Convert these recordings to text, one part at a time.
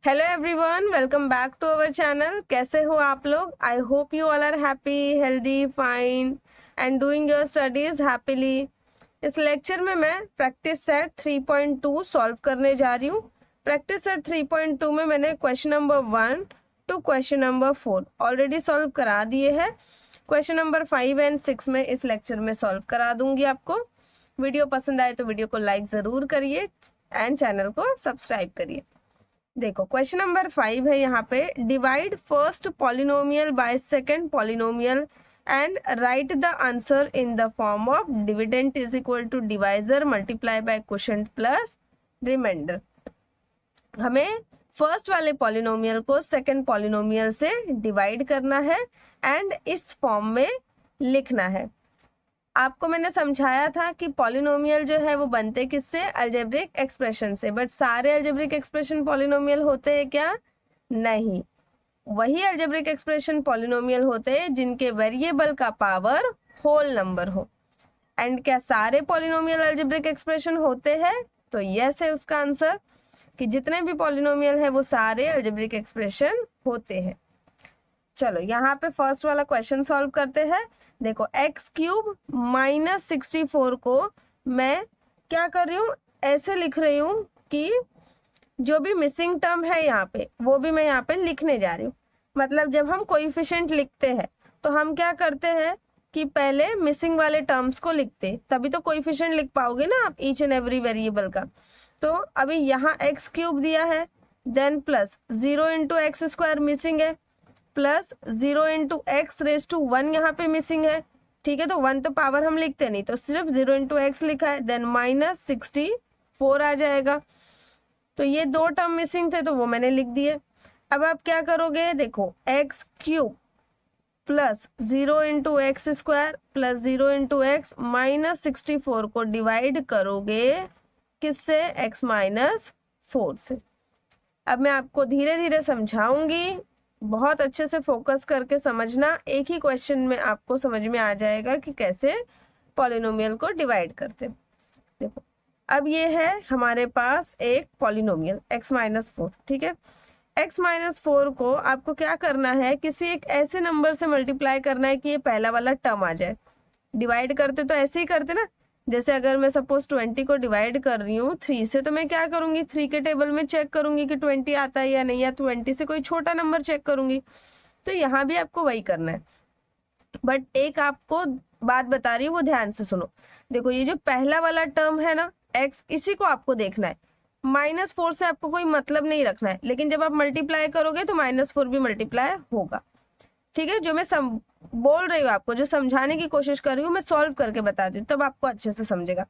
Hello everyone, welcome back to our channel. कैसे हो आप लोग? I hope you all are happy, healthy, fine and doing your studies happily. इस lecture में मैं प्रैक्टिस सेट 3.2 सॉल्व करने जा रही हूँ। प्रैक्टिस सेट 3.2 में मैंने question number 1 to question number 4 already solve करा दिए हैं। क्वेश्चन नंबर 5 एंड 6 में इस लेक्चर में सॉल्व करा दूंगी आपको। वीडियो पसंद आए तो वीडियो को लाइक जरूर करिए एंड चैनल को सब्सक्राइब करिए। देखो क्वेश्चन नंबर 5 है यहाँ पे, divide first polynomial by second polynomial and write the answer in the form of dividend is equal to divisor multiply by quotient plus remainder. हमें फर्स्ट वाले पॉलिनोमियल को second polynomial से divide करना है and इस फॉर्म में लिखना है। आपको मैंने समझाया था कि पॉलिनोमियल जो है वो बनते किससे? अलजेब्रिक एक्सप्रेशन से। बट सारे अलजेब्रिक एक्सप्रेशन पॉलिनोमियल होते हैं क्या? नहीं। वही अलजेब्रिक एक्सप्रेशन पॉलिनोमियल होते हैं जिनके वेरिएबल का पावर होल नंबर हो। एंड क्या सारे पॉलिनोमियल अलजेब्रिक एक्सप्रेशन होते हैं? तो यस है उसका आंसर, कि जितने भी पॉलिनोमियल है वो सारे अलजेब्रिक एक्सप्रेशन होते हैं। चलो यहाँ पे फर्स्ट वाला क्वेश्चन सॉल्व करते हैं। देखो x³ माइनस 64 को मैं क्या कर रही हूँ, ऐसे लिख रही हूँ कि जो भी मिसिंग टर्म है यहाँ पे वो भी मैं यहाँ पे लिखने जा रही हूँ। मतलब जब हम कोएफिशिएंट लिखते हैं तो हम क्या करते हैं कि पहले मिसिंग वाले टर्म्स को लिखते, तभी तो कोएफिशिएंट लिख पाओगे ना आप ईच एंड एवरी वेरिएबल का। तो अभी यहाँ x³ दिया है, then plus 0 into x square missing है, plus 0 into x raise to 1 यहाँ पे मिसिंग है। ठीक है, तो 1 तो पावर हम लिखते नहीं, तो सिर्फ 0 इंटू एक्स लिखा है, देन माइनस 64 आ जाएगा। तो ये दो टर्म मिसिंग थे तो वो मैंने लिख दिए। अब आप क्या करोगे, देखो x³ plus 0 into x square plus 0 into x minus 64 को डिवाइड करोगे किससे? x माइनस 4 से। अब मैं आपको धीरे धीरे समझाऊंगी, बहुत अच्छे से फोकस करके समझना। एक ही क्वेश्चन में आपको समझ में आ जाएगा कि कैसे पॉलिनोमियल को डिवाइड करते। देखो अब ये है हमारे पास एक पॉलिनोमियल x माइनस 4। ठीक है, x माइनस 4 को आपको क्या करना है, किसी एक ऐसे नंबर से मल्टीप्लाई करना है कि ये पहला वाला टर्म आ जाए। डिवाइड करते तो ऐसे ही करते ना, जैसे अगर मैं सपोज 20 को डिवाइड कर रही हूँ 3 से, तो मैं क्या करूंगी, 3 के टेबल में चेक करूंगी कि 20 आता है या नहीं, या 20 से कोई छोटा नंबर चेक करूंगी। तो यहाँ भी आपको वही करना है। बट एक आपको बात बता रही हूँ, वो ध्यान से सुनो। देखो ये जो पहला वाला टर्म है ना x, इसी को आपको देखना है। माइनस 4 से आपको कोई मतलब नहीं रखना है, लेकिन जब आप मल्टीप्लाई करोगे तो माइनस 4 भी मल्टीप्लाई होगा। ठीक है, जो मैं बोल रही हूँ आपको, जो समझाने की कोशिश कर रही हूँ, मैं सॉल्व करके बताती हूँ तब आपको अच्छे से समझेगा।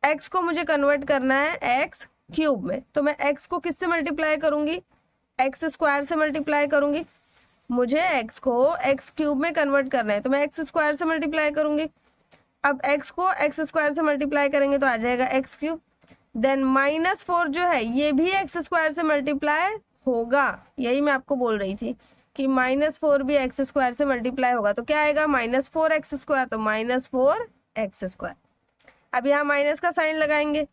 x को मुझे कन्वर्ट करना है x³ में, तो मैं x को किससे मल्टीप्लाई करूंगी? x स्क्वायर से मल्टीप्लाई करूंगी। मुझे x को x³ में कन्वर्ट करना है तो मैं x स्क्वायर से मल्टीप्लाई करूंगी। अब x को x स्क्वायर से मल्टीप्लाई करेंगे तो आ जाएगा x³। देन माइनस 4 जो है ये भी x स्क्वायर से मल्टीप्लाई होगा। यही मैं आपको बोल रही थी कि माइनस 4 भी x स्क्वायर से मल्टीप्लाई होगा, तो क्या आएगा? माइनस 4x स्क्वायर, तो माइनस 4x स्क्वायर। अब यहाँ माइनस का साइन लगाएंगे।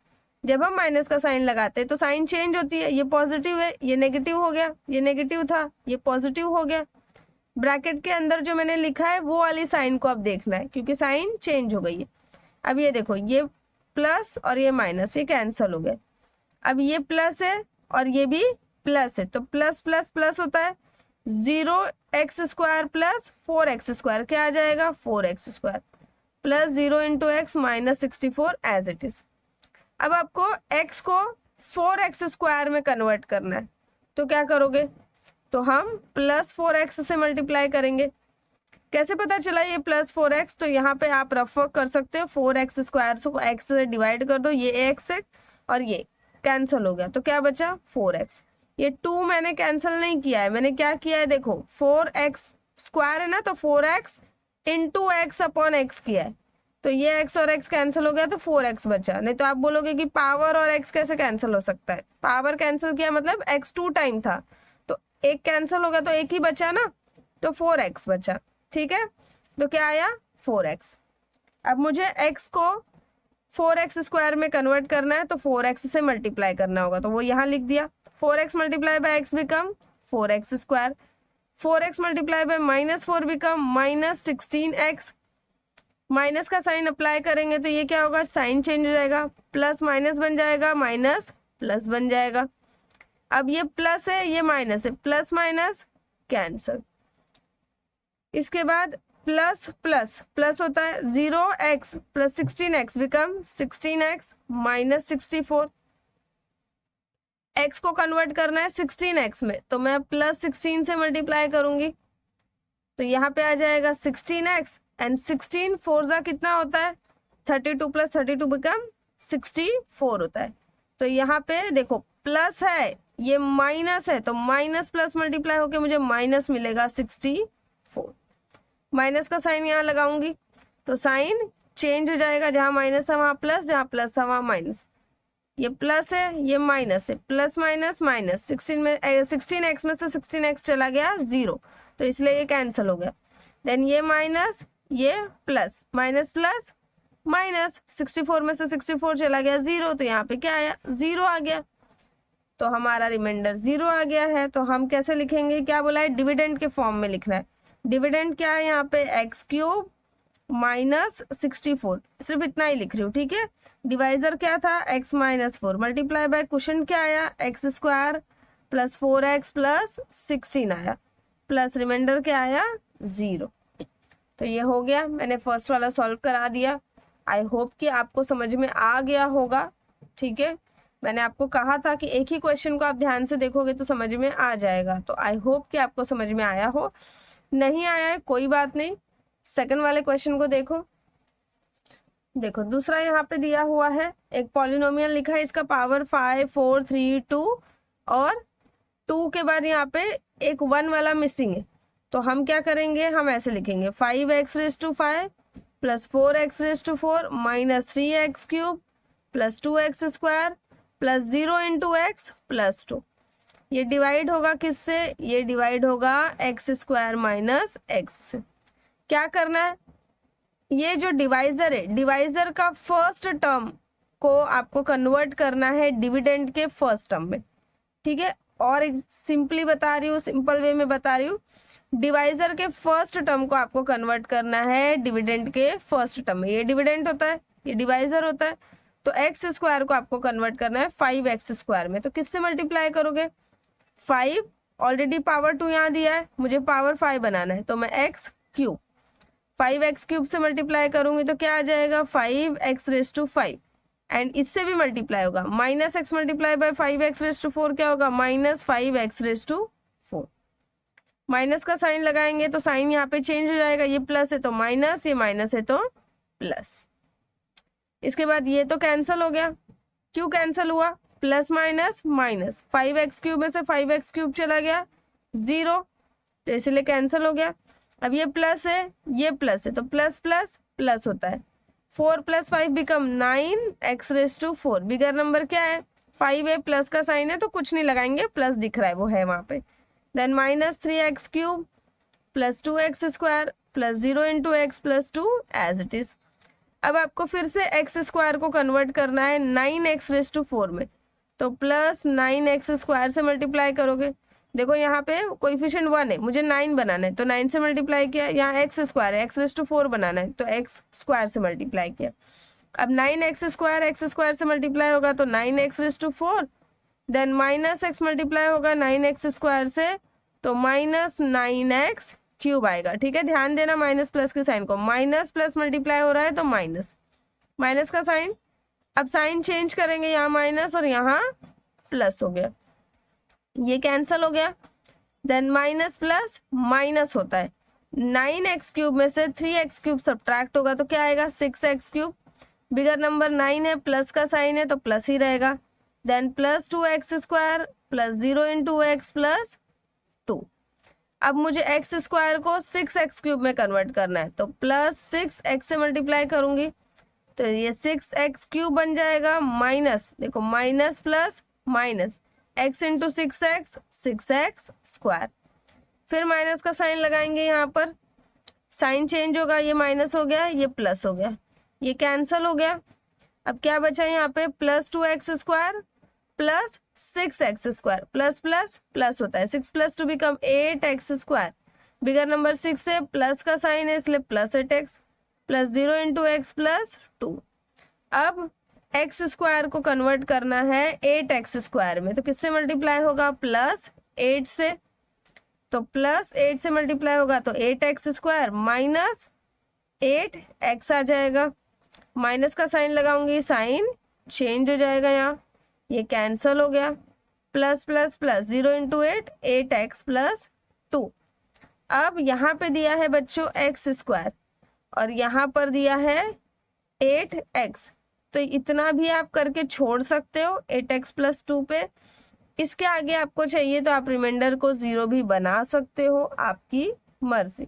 जब हम माइनस का साइन लगाते हैं तो साइन चेंज होती है, ये पॉजिटिव है, ये नेगेटिव हो गया, ये नेगेटिव था, ये पॉजिटिव हो गया। ब्रैकेट के अंदर जो मैंने लिखा है वो वाली साइन को अब देखना है, क्योंकि साइन चेंज हो गई है। अब ये देखो, ये प्लस और ये माइनस, ये कैंसल हो गए। अब ये प्लस है और ये भी प्लस है, तो प्लस प्लस प्लस होता है। 0x square plus 4x square क्या आ जाएगा? 4x square plus 0 into x minus 64 as it is. अब आपको x को 4x स्क्वायर में कन्वर्ट करना है, तो क्या करोगे? तो हम प्लस 4x से मल्टीप्लाई करेंगे। कैसे पता चला ये प्लस 4x? तो यहाँ पे आप रफ वर्क कर सकते हो, 4x स्क्वायर को x से डिवाइड कर दो, ये x है और ये कैंसिल हो गया, तो क्या बचा? 4x। ये 2 मैंने कैंसिल नहीं किया है, मैंने क्या किया है, देखो 4x स्क्वायर है ना, तो 4x into x upon x किया है, तो ये x और x कैंसिल हो गया तो 4x बचा। नहीं तो आप बोलोगे कि पावर और x कैसे कैंसिल हो सकता है? पावर कैंसिल किया मतलब x 2 टाइम था, तो एक कैंसिल हो गया तो एक ही बचा ना, तो 4x बचा। ठीक है, तो क्या आया? 4x। अब मुझे x को 4x स्क्वायर में कन्वर्ट करना है तो 4x से मल्टीप्लाई करना होगा, तो वो यहाँ लिख दिया 4x multiply by x become 4x square, 4x multiply by -4 become -16x। Minus का साइन अप्लाई करेंगे तो ये क्या होगा, साइन चेंज हो जाएगा, प्लस माइनस बन जाएगा, माइनस प्लस बन जाएगा। अब ये प्लस है, ये माइनस है, प्लस माइनस कैंसल। इसके बाद प्लस प्लस प्लस होता है, 0x plus 16x become 16x minus 64। x को कन्वर्ट करना है 16x में, तो मैं प्लस 16 से मल्टीप्लाई करूंगी, तो यहाँ पे आ जाएगा 16x एंड 16 4 जा कितना होता है, 32 प्लस 32 बिकम 64 होता है। तो यहाँ पे देखो प्लस है, ये माइनस है, तो माइनस प्लस मल्टीप्लाई होके मुझे माइनस मिलेगा 64। माइनस का साइन यहाँ लगाऊंगी तो साइन चेंज हो जाएगा, जहाँ माइनस था वहाँ प्लस, जहाँ प्लस था वहाँ माइनस। ये प्लस है, ये माइनस है, प्लस माइनस माइनस, 16x में से 16x चला गया 0, तो इसलिए ये कैंसिल हो गया। देन ये माइनस, ये प्लस, माइनस प्लस माइनस, 64 में से 64 चला गया 0, तो यहाँ पे क्या आया, 0 आ गया। तो हमारा रिमाइंडर 0 आ गया है। तो हम कैसे लिखेंगे, क्या बोला है, डिविडेंड के फॉर्म में लिखना है। डिविडेंड क्या है यहाँ पे, एक्स क्यूब माइनस 64, सिर्फ इतना ही लिख रही हूँ, ठीक है। डिवाइजर क्या था, x minus 4 multiply by question क्या आया, x square plus 4x plus 16 आया, प्लस रिमाइंडर क्या आया 0। तो ये हो गया, मैंने फर्स्ट वाला सॉल्व करा दिया। आई होप कि आपको समझ में आ गया होगा, ठीक है। मैंने आपको कहा था कि एक ही क्वेश्चन को आप ध्यान से देखोगे तो समझ में आ जाएगा, तो आई होप कि आपको समझ में आया हो। नहीं आया है कोई बात नहीं, सेकंड वाले क्वेश्चन को देखो। देखो दूसरा यहाँ पे दिया हुआ है, एक पॉलिनोमियल लिखा है, इसका पावर 5 4 3 2 और 2 के बाद यहाँ पे एक 1 वाला मिसिंग है। तो हम क्या करेंगे, हम ऐसे लिखेंगे 5x raise to 5 plus 4x raise to 4 minus 3x cube plus 2x square plus 0 into x plus 2। ये डिवाइड होगा किससे, ये डिवाइड होगा एक्स स्क्वायर माइनस एक्स से। क्या करना है, ये जो डिवाइजर है, डिवाइजर का फर्स्ट टर्म को आपको कन्वर्ट करना है डिविडेंड के फर्स्ट टर्म में, ठीक है। और एक सिंपली बता रही हूँ, सिंपल वे में बता रही हूँ, डिवाइजर के फर्स्ट टर्म को आपको कन्वर्ट करना है डिविडेंड के फर्स्ट टर्म में। ये डिविडेंड होता है, ये डिवाइजर होता है, तो एक्स स्क्वायर को आपको कन्वर्ट करना है 5x स्क्वायर में। तो किससे मल्टीप्लाई करोगे, 5 ऑलरेडी पावर 2 यहाँ दिया है, मुझे पावर 5 बनाना है, तो मैं एक्स क्यूब 5x क्यूब से मल्टीप्लाई करूंगी तो क्या आ जाएगा, 5x रेज़ टू 5 एंड इससे भी मल्टीप्लाई होगा, minus x multiply by 5x raise to 4 क्या होगा, minus 5x raise to 4। Minus का साइन लगाएंगे तो साइन यहाँ पे चेंज हो जाएगा, ये प्लस है तो माइनस, ये माइनस है तो प्लस। इसके बाद ये तो कैंसिल हो गया, क्यों कैंसिल हुआ, plus minus minus, 5x cube में से 5x क्यूब चला गया 0, तो इसलिए कैंसिल हो गया। अब ये प्लस है, ये प्लस है, तो प्लस प्लस प्लस होता है, 4 plus 5 become 9x raise to 4। Bigger number क्या है, 5 है, प्लस का साइन है तो कुछ नहीं लगाएंगे, प्लस दिख रहा है वो है वहां पे। Then minus 3x cube plus 2x square plus 0 into x plus 2 as it is. अब आपको फिर से एक्स स्क्वायर को कन्वर्ट करना है 9x रेज़ टू 4 में, तो प्लस 9x स्क्वायर से मल्टीप्लाई करोगे। देखो यहाँ पे कोएफिशिएंट 1 है, मुझे 9 बनाना है तो 9 से मल्टीप्लाई किया, यहाँ एक्स स्क्वायर है, एक्स रेज़ टू 4 बनाना है तो एक्स स्क्वायर से मल्टीप्लाई किया। अब 9x स्क्वायर से मल्टीप्लाई होगा तो 9x raise to 4, then minus x multiply होगा 9x स्क्वायर से तो माइनस 9x क्यूब आएगा, ठीक है। ध्यान देना माइनस प्लस के साइन को, माइनस प्लस मल्टीप्लाई हो रहा है तो माइनस, माइनस का साइन, अब साइन चेंज करेंगे, यहाँ माइनस और यहाँ प्लस हो गया, ये कैंसल हो गया। देन माइनस प्लस माइनस होता है, 9x क्यूब में से 3x क्यूब सब्ट्रैक्ट होगा तो क्या आएगा, 6x क्यूब। बिगर नंबर 9 है, प्लस का साइन है तो प्लस ही रहेगा। Then plus 2x square plus 0 into x plus 2। अब मुझे एक्स स्क्वायर को 6x क्यूब में कन्वर्ट करना है तो प्लस 6x से मल्टीप्लाई करूंगी तो ये 6x क्यूब बन जाएगा, माइनस देखो minus plus minus, x into 6x 6x square, फिर माइनस का साइन लगाएंगे, यहाँ पर साइन चेंज होगा, ये माइनस हो गया, ये प्लस हो गया, ये कैंसल हो गया। अब क्या बचा यहाँ पे, plus 2x square plus 6x² plus plus plus होता है, 6 + 2 बिकम 8x²। बिगर नंबर 6 है, प्लस का साइन है इसलिए plus 8x plus 0 × x plus 2। अब x² को कन्वर्ट करना है 8x² में, तो किससे मल्टीप्लाई होगा? प्लस 8 से। तो प्लस 8 से मल्टीप्लाई होगा तो 8x² माइनस 8x आ जाएगा। माइनस का साइन लगाऊंगी, साइन चेंज हो जाएगा, यहाँ ये कैंसल हो गया। Plus plus plus 0 × 8 8x plus 2। अब यहाँ पे दिया है बच्चों x² और यहाँ पर दिया है 8x, तो इतना भी आप करके छोड़ सकते हो 8x प्लस 2 पे। इसके आगे आपको चाहिए तो आप रिमाइंडर को 0 भी बना सकते हो, आपकी मर्जी।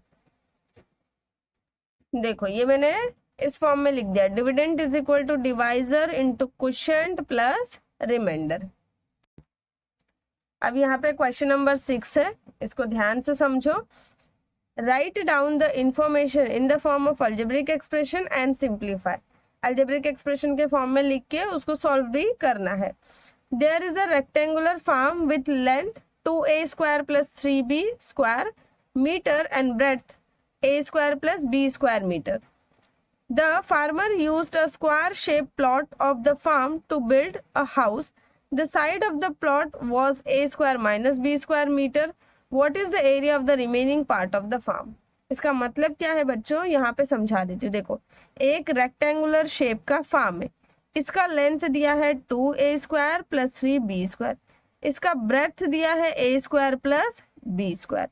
देखो ये मैंने इस फॉर्म में लिख दिया, dividend is equal to divisor into quotient plus remainder. अब यहाँ पे क्वेश्चन नंबर 6 है, इसको ध्यान से समझो। Write down the information in the form of algebraic expression and simplify. Algebraic expression के फॉर्म में लिख के उसको सॉल्व भी करना है। There is a rectangular farm with length 2a² + 3b² metre and breadth a² + b² metre. The farmer used a square-shaped plot of the farm to build a house. The side of the plot was a² - b² meter. What is the area of the remaining part of the farm? इसका मतलब क्या है बच्चों, यहाँ पे समझा देती हूँ। देखो एक रेक्टेंगुलर शेप का फार्म है, इसका लेंथ दिया है 2a² + 3b², इसका ब्रेड्थ दिया है a² + b²।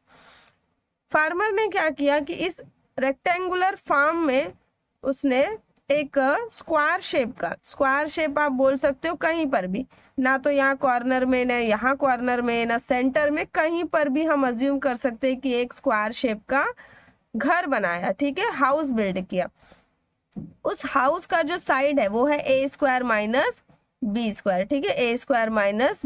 फार्मर ने क्या किया कि इस रेक्टेंगुलर फार्म में उसने एक स्क्वायर शेप आप बोल सकते हो कहीं पर भी, ना तो यहाँ कॉर्नर में, ना यहाँ कॉर्नर में, ना सेंटर में, कहीं पर भी हम अज्यूम कर सकते हैं कि एक स्क्वायर शेप का घर बनाया, ठीक है, हाउस बिल्ड किया। उस हाउस का जो साइड है वो है a² - b², ठीक है, a²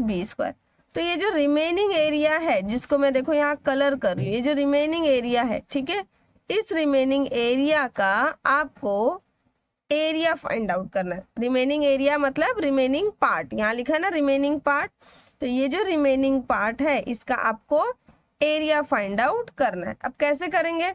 - b²। तो ये जो रिमेनिंग एरिया है जिसको मैं देखो यहाँ कलर कर रही हूँ, ये जो रिमेनिंग एरिया है, ठीक है, इस रिमेनिंग एरिया का आपको एरिया फाइंड आउट करना है। रिमेनिंग एरिया मतलब रिमेनिंग पार्ट, यहाँ लिखा है ना रिमेनिंग पार्ट, तो ये जो रिमेनिंग पार्ट है इसका आपको एरिया फाइंड आउट करना है। अब कैसे करेंगे?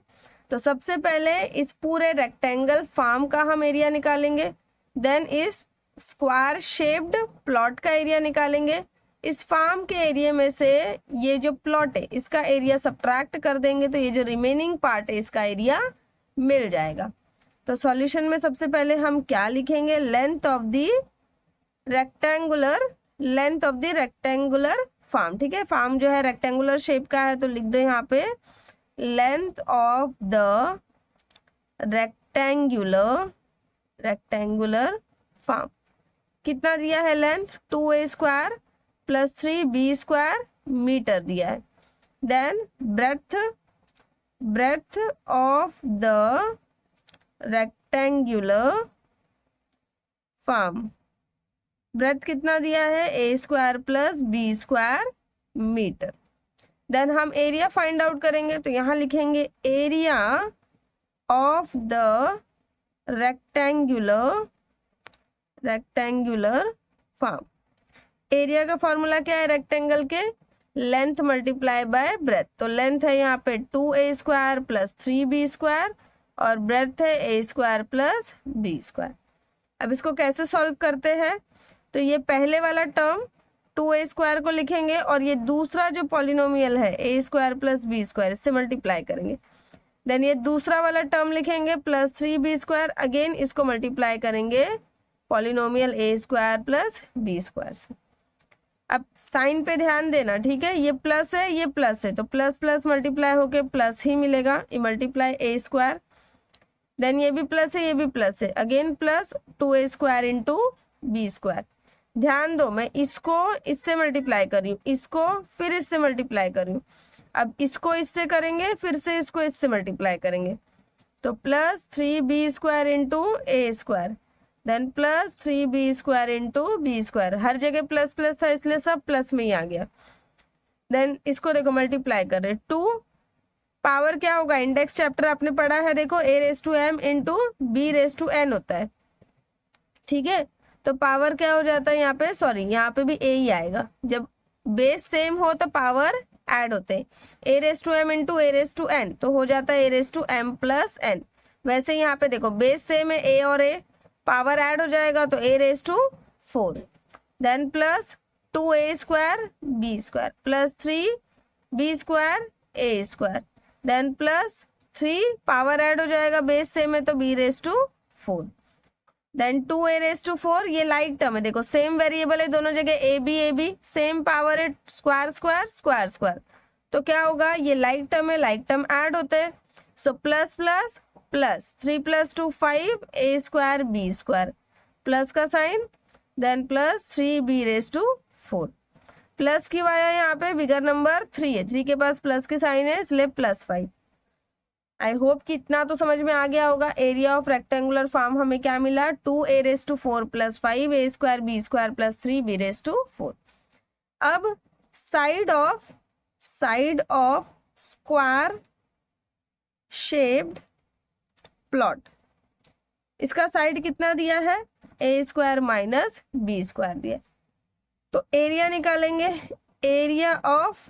तो सबसे पहले इस पूरे रेक्टेंगल फार्म का हम एरिया निकालेंगे, देन इस स्क्वायर शेप्ड प्लॉट का एरिया निकालेंगे। इस फार्म के एरिया में से ये जो प्लॉट है इसका एरिया सब्ट्रैक्ट कर देंगे, तो ये जो रिमेनिंग पार्ट है इसका एरिया मिल जाएगा। तो सॉल्यूशन में सबसे पहले हम क्या लिखेंगे? Length of the rectangular farm, ठीक है, फार्म जो है रेक्टेंगुलर शेप का है, तो लिख दो यहाँ पे length of the rectangular farm. कितना दिया है लेंथ? 2a² + 3b² मीटर दिया है। Then breadth of the rectangular farm, breadth कितना दिया है? a² + b² metre. देन हम एरिया फाइंड आउट करेंगे, तो यहाँ लिखेंगे area of the rectangular farm. Area का फॉर्मूला क्या है रेक्टेंगल के? Length multiply by breadth. तो लेंथ है यहाँ पे 2a² + 3b² और ब्रेथ है a² + b²। अब इसको कैसे सॉल्व करते हैं? तो ये पहले वाला टर्म 2a² को लिखेंगे और ये दूसरा जो पॉलिनोमियल है a² + b², इससे मल्टीप्लाई करेंगे। देन ये दूसरा वाला टर्म लिखेंगे + 3b², अगेन इसको मल्टीप्लाई करेंगे पॉलिनोमियल a² + b² से। अब साइन पे ध्यान देना, ठीक है, ये प्लस है, ये प्लस है, तो प्लस प्लस मल्टीप्लाई होके प्लस ही मिलेगा, ये मल्टीप्लाई a²। देन ये भी प्लस है, ये भी प्लस है, अगेन प्लस 2a² × b²। ध्यान दो, मैं इसको इससे मल्टीप्लाई कर रही हूँ, इसको फिर इससे मल्टीप्लाई कर रही हूँ। अब इसको इससे करेंगे, फिर से इसको इससे मल्टीप्लाई करेंगे, तो + 3b² × a², then + 3b² × b²। हर जगह प्लस प्लस था इसलिए सब प्लस में ही आ गया। देन इसको देखो मल्टीप्लाई कर रहे, 2 पावर क्या होगा? इंडेक्स चैप्टर आपने पढ़ा है, देखो a⁻m × b⁻n होता है, ठीक है, तो पावर क्या हो जाता है यहाँ पे, सॉरी यहाँ पे भी ए ही आएगा, जब बेस सेम हो तो पावर ऐड होते हैं, a raise to m into a raise to n, तो हो जाता है a raise to m plus n. वैसे यहाँ पे देखो बेस सेम है ए और ए, पावर ऐड हो जाएगा तो a raise to 4, then plus 2a square B square plus 3b square a square, then plus 3 power add हो जाएगा बेस सेम है तो b raise to 4, then 2a raise to 4, ये लाइक टर्म है, देखो सेम वेरिएबल है दोनों जगह, ए बी सेम पावर है, स्क्वायर स्क्वायर स्क्वायर स्क्वायर, तो क्या होगा, ये लाइक टर्म है, लाइक टर्म ऐड होते हैं, so plus plus plus 3 plus 2 5 a square B square, plus का sign, then plus 3b raise to 4, plus की वाया यहाँ पे बिगर नंबर 3 है, 3 के पास प्लस की साइन है इसलिए प्लस 5। आई होप कि इतना तो समझ में आ गया होगा। एरिया ऑफ रेक्टेंगुलर फॉर्म हमें क्या मिला, 2a raise to 4 plus 5a square B square plus 3b raise to 4। अब side of square shaped plot, इसका साइड कितना दिया है, a square minus b square दिया, तो एरिया निकालेंगे, area of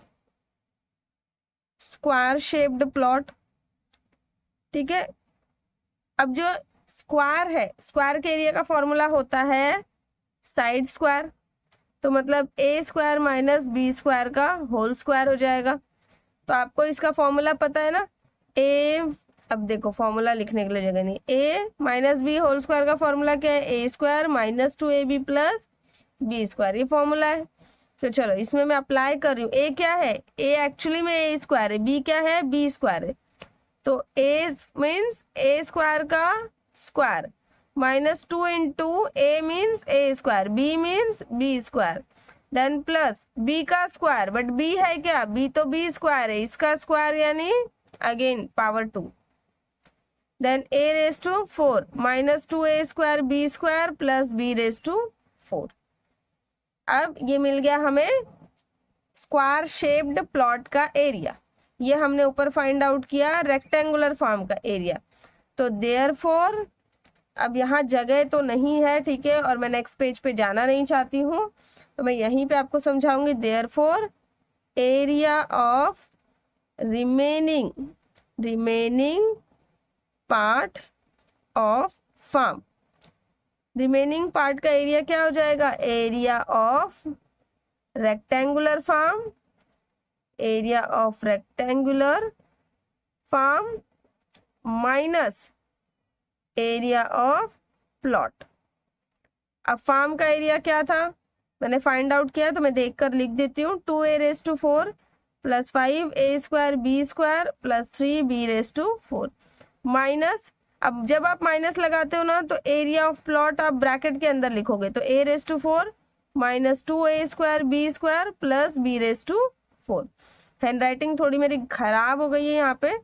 square shaped plot, ठीक है। अब जो स्क्वायर है, स्क्वायर के एरिया का फॉर्मूला होता है साइड स्क्वायर, तो मतलब ए स्क्वायर माइनस बी स्क्वायर का होल स्क्वायर हो जाएगा, तो आपको इसका फॉर्मूला पता है ना, ए, अब देखो फॉर्मूला लिखने के लिए जगह नहीं, a minus b whole square का फॉर्मूला क्या है, a square minus 2ab plus b square, ये फॉर्मूला है। तो चलो इसमें मैं अप्लाई कर रही हूँ, ए क्या है, ए एक्चुअली में ए स्क्वायर है, बी क्या है, बी स्क्वायर है, तो ए मीन्स ए स्क्वायर का square minus 2 into a means a square, b means b square, then plus b का स्क्वायर, बट बी है क्या, बी तो बी स्क्वायर है, इसका स्क्वायर यानी again power 2, then a raise to 4 minus 2a square B square plus b raise to 4। अब ये मिल गया हमें स्क्वायर शेप्ड प्लॉट का एरिया, ये हमने ऊपर फाइंड आउट किया रेक्टेंगुलर फॉर्म का एरिया, तो देयरफॉर अब यहाँ जगह तो नहीं है, ठीक है, और मैं नेक्स्ट पेज पे जाना नहीं चाहती हूँ, तो मैं यहीं पे आपको समझाऊंगी, therefore area of remaining part of form, remaining part का एरिया क्या हो जाएगा, area of rectangular form, area of rectangular form minus area of plot. अब फॉर्म का एरिया क्या था, मैंने फाइंड आउट किया, तो मैं देखकर लिख देती हूँ, 2a raise to 4 plus 5a square B square plus 3b raise to 4 minus, अब जब आप माइनस लगाते हो ना तो एरिया ऑफ प्लॉट आप ब्रैकेट के अंदर लिखोगे, तो a raise to 4 minus 2a square B square plus b raise to 4। Handwriting थोड़ी मेरी खराब हो गई है यहाँ पे,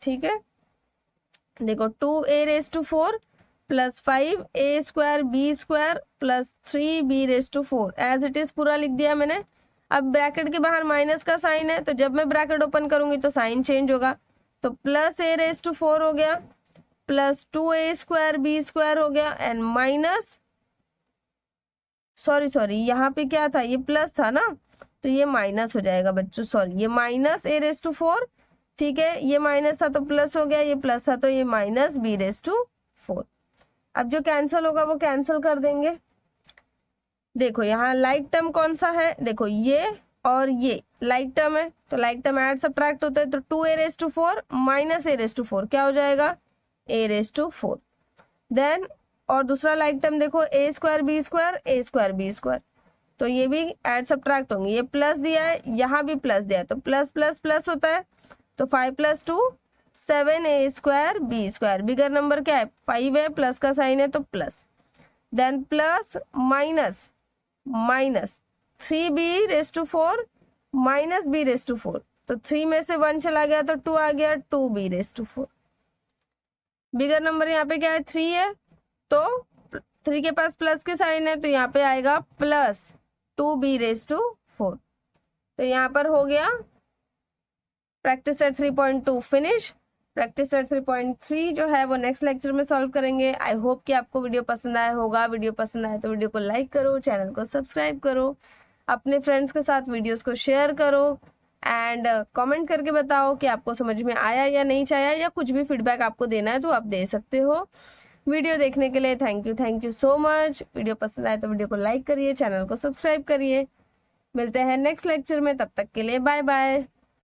ठीक है, देखो 2a raise to 4 plus 5a square B square plus 3b raise to 4 as it is पूरा लिख दिया मैंने। अब ब्रैकेट के बाहर माइनस का साइन है, तो जब मैं ब्रैकेट ओपन करूंगी तो साइन चेंज होगा, तो प्लस a रेस टू 4 हो गया plus 2a square B square हो गया एंड माइनस, सॉरी यहाँ पे क्या था, ये प्लस था ना, तो ये माइनस हो जाएगा बच्चों, सॉरी ये माइनस a रेस टू 4, ठीक है, ये माइनस था तो प्लस हो गया, ये प्लस था तो ये माइनस b रेस टू 4। अब जो कैंसिल होगा वो कैंसिल कर देंगे। देखो यहाँ लाइक टर्म कौन सा है, देखो ये और ये लाइक टर्म है, तो लाइक टर्म ऐड सब्ट्रैक्ट होता है, तो 2a raise to 4 minus a raise to 4 क्या हो जाएगा, a रेस टू 4, देन और दूसरा लाइक टर्म देखो a square B square a square B square, तो ये भी ऐड सब्ट्रैक्ट होंगे, ये प्लस दिया है यहाँ भी प्लस दिया है, तो प्लस प्लस प्लस होता है, तो 5 plus 2 7a square B square, bigger number क्या है 5 है, प्लस का साइन है तो plus, then plus minus minus 3b raise to 4 minus b raise to 4, तो 3 में से 1 चला गया तो 2 आ गया, 2b race to 4, bigger number यहाँ पे क्या है 3 है, तो 3 के पास प्लस के साइन है, तो यहाँ पे आएगा प्लस 2b रेस टू 4। तो यहाँ पर हो गया practice set 3.2 finish. Practice set 3.3 जो है वो नेक्स्ट लेक्चर में सॉल्व करेंगे। आई होप कि आपको वीडियो पसंद आया होगा। वीडियो पसंद आए तो वीडियो को लाइक करो, चैनल को सब्सक्राइब करो, अपने फ्रेंड्स के साथ वीडियोस को शेयर करो एंड कमेंट करके बताओ कि आपको समझ में आया या नहीं आया, या कुछ भी फीडबैक आपको देना है तो आप दे सकते हो। वीडियो देखने के लिए thank you so much. Video पसंद आए तो वीडियो को लाइक करिए, चैनल को सब्सक्राइब करिए। मिलते हैं नेक्स्ट लेक्चर में, तब तक के लिए बाय बाय।